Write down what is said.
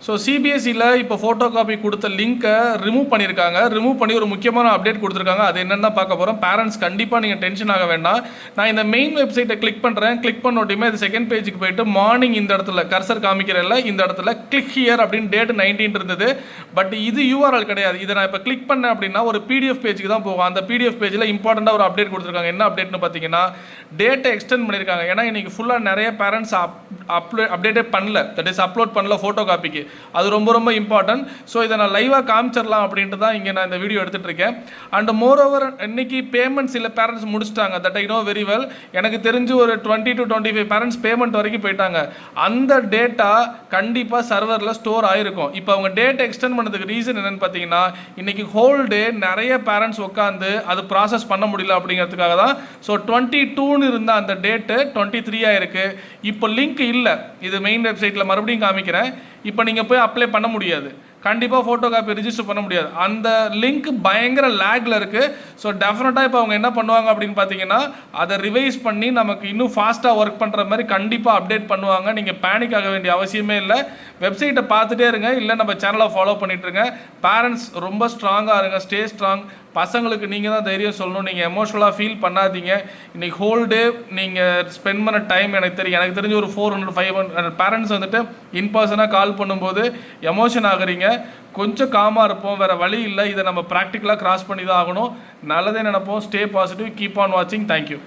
So சிபிஎஸ்சியில் இப்போ photo copy கொடுத்த லிங்க்கை ரிமூவ் பண்ணியிருக்காங்க. ரிமூவ் பண்ணி ஒரு முக்கியமான அப்டேட் கொடுத்துருக்காங்க. அது என்னென்னா பார்க்க போகிறோம். பேரண்ட்ஸ் கண்டிப்பாக நீங்கள் டென்ஷன் ஆக வேண்டாம். நான் இந்த மெயின் வெப்சைட்டை கிளிக் பண்ணுறேன். கிளிக் பண்ணோட்டியுமே இது செகண்ட் பேஜுக்கு போயிட்டு மார்னிங் இந்த இடத்துல கர்சர் காமிக்கிறதில்ல, இந்த இடத்துல கிளிக் ஹியர் அப்படின்னு டேட் 19 இருந்தது. பட் இது யூஆர்எல் கிடையாது. இதை நான் இப்போ கிளிக் பண்ணேன் அப்படின்னா ஒரு பிடிஎஃப் பேஜுக்கு தான் போகும். அந்த பிடிஎஃப் பேஜில் இம்பார்ட்டண்ட்டாக ஒரு அப்டேட் கொடுத்துருக்காங்க. என்ன அப்டேட்னு பார்த்தீங்கன்னா டேட்டை எக்ஸ்டெண்ட் பண்ணியிருக்காங்க. ஏன்னா இன்றைக்கி ஃபுல்லாக நிறைய பேரண்ட்ஸ் அப்டேட்டே பண்ணல, தட் இஸ் அப்லோட் பண்ணல ஃபோட்டோ காப்பிக்கு. அது ரொம்ப ரொம்ப இம்பார்ட்டன்ட். ஸோ இதை நான் லைவாக காமிச்சிடலாம் அப்படின்ட்டு தான் இங்கே நான் இந்த வீடியோ எடுத்துகிட்டு இருக்கேன். அண்ட் மோர் ஓவர் இன்னைக்கு பேமெண்ட் சில பேரண்ட்ஸ் முடிச்சிட்டாங்க. That I know very well. எனக்கு தெரிஞ்சு ஒரு 20 to 25 பேரண்ட்ஸ் பேமெண்ட் வரைக்கும் போயிட்டாங்க. அந்த டேட்டா கண்டிப்பாக சர்வரில் ஸ்டோர் ஆகிருக்கும். இப்போ அவங்க டேட் எக்ஸ்டெண்ட் பண்ணதுக்கு ரீசன் என்னென்னு பார்த்தீங்கன்னா இன்னைக்கு ஹோல் டே நிறைய பேரண்ட்ஸ் உட்காந்து அது ப்ராசஸ் பண்ண முடியல அப்படிங்கிறதுக்காக தான். ஸோ 22ன்னு இருந்த அந்த டேட்டு 23 ஆயிருக்கு. இப்போ லிங்க் இல்லை. இது மெயின் வெப்சைட்டில் மறுபடியும் காமிக்கிறேன். இப்போ நீங்கள் போய் அப்ளை பண்ண முடியாது. கண்டிப்பாக ஃபோட்டோ காப்பி ரிஜிஸ்டர் பண்ண முடியாது. அந்த லிங்க் பயங்கர லேக்ல இருக்குது. ஸோ டெஃபினட்டாக இப்போ அவங்க என்ன பண்ணுவாங்க அப்படின்னு பார்த்தீங்கன்னா அதை ரிவைஸ் பண்ணி நமக்கு இன்னும் ஃபாஸ்ட்டாக ஒர்க் பண்ணுற மாதிரி கண்டிப்பாக அப்டேட் பண்ணுவாங்க. நீங்கள் பேனிக் ஆக வேண்டிய அவசியமே இல்லை. வெப்சைட்டை பார்த்துட்டே இருங்க, இல்லை நம்ம சேனலை ஃபாலோ பண்ணிட்டுருங்க. பேரண்ட்ஸ் ரொம்ப ஸ்ட்ராங்காக இருங்க, ஸ்டே ஸ்ட்ராங். பசங்களுக்கு நீங்கள் தான் தைரியம் சொல்லணும். நீங்கள் எமோஷனலாக ஃபீல் பண்ணாதீங்க. இன்றைக்கி ஹோல் டே நீங்கள் ஸ்பெண்ட் பண்ண டைம் எனக்கு தெரிஞ்சு ஒரு 400-500 பேரண்ட்ஸ் வந்துட்டு இன்பர்சனாக கால் பண்ணும்போது எமோஷன் ஆகுறீங்க. கொஞ்சம் காமாக இருப்போம், வேறு வழி இல்லை. இதை நம்ம ப்ராக்டிக்கலாக கிராஸ் பண்ணி தான் ஆகணும். நல்லதே நினைப்போம். ஸ்டே பாசிட்டிவ், கீப் ஆன் வாட்சிங். தேங்க்யூ.